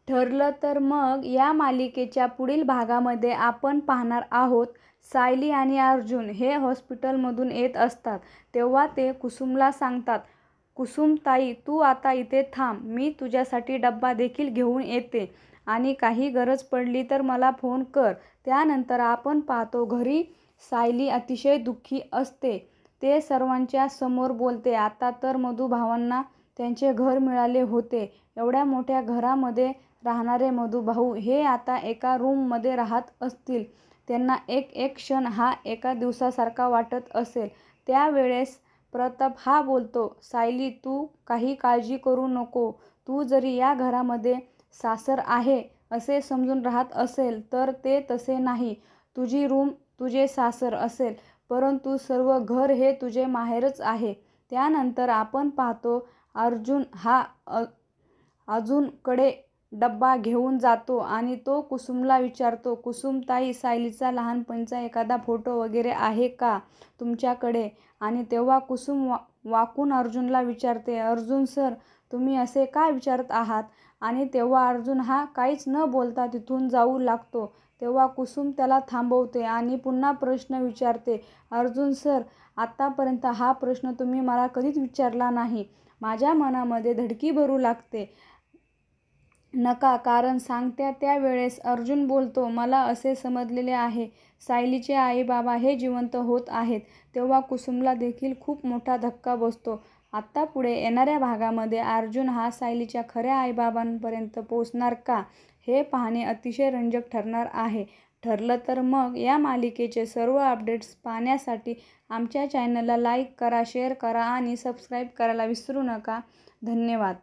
ठरलं तर मग या मालिकेच्या पुढील भागामध्ये आपण पाहणार आहोत सायली आणि अर्जुन हे हॉस्पिटलमधून येत असतात तेव्हा ते कुसुमला सांगतात, कुसुम ताई तू आता इथे थांब, मी तुझ्यासाठी डब्बा देखील घेऊन येते आणि काही गरज पडली तर मला फोन कर. त्यानंतर आपण पाहतो घरी सायली अतिशय दुःखी असते. ते सर्वांच्या समोर बोलते, आता तर मधुभावांना त्यांचे घर मिळाले होते. एवढ्या मोठ्या घरामध्ये राहणारे मधुभाऊ हे आता एका रूममध्ये राहत असतील. त्यांना एक एक क्षण हा एका दिवसासारखा वाटत असेल. त्यावेळेस प्रताप हा बोलतो, सायली तू काही काळजी करू नको. तू जरी या घरामध्ये सासर आहे असे समजून राहत असेल तर ते तसे नाही. तुझी रूम तुझे सासर असेल, परंतु सर्व घर हे तुझे माहेरच आहे. त्यानंतर आपण पाहतो अर्जुन हा अजूनकडे डब्बा घेऊन जातो आणि तो कुसुमला विचारतो, कुसुम ताई सायलीचा लहानपणीचा एखादा फोटो वगैरे आहे का तुमच्याकडे? आणि तेव्हा कुसुम वाकून अर्जुनला विचारते, अर्जुन सर तुम्ही असे का विचारत आहात? आणि तेव्हा अर्जुन हा काहीच न बोलता तिथून जाऊ लागतो. तेव्हा कुसुम त्याला थांबवते आणि पुन्हा प्रश्न विचारते, अर्जुन सर आत्तापर्यंत हा प्रश्न तुम्ही मला कधीच विचारला नाही. माझ्या मनामध्ये धडकी भरू लागते. नका कारण सांगत्या त्यावेळेस अर्जुन बोलतो, मला असे समजलेले आहे सायलीचे आई बाबा हे जिवंत होत आहेत. तेव्हा कुसुमला देखील खूप मोठा धक्का बसतो. आत्ता पुढे येणाऱ्या भागामध्ये अर्जुन हा सायलीच्या खऱ्या आईबाबांपर्यंत पोहोचणार का हे पाहणे अतिशय रंजक ठरणार आहे. ठरलं तर मग या मालिकेचे सर्व अपडेट्स पाहण्यासाठी आमच्या चॅनलला लाईक करा, शेअर करा आणि सबस्क्राईब करायला विसरू नका. धन्यवाद.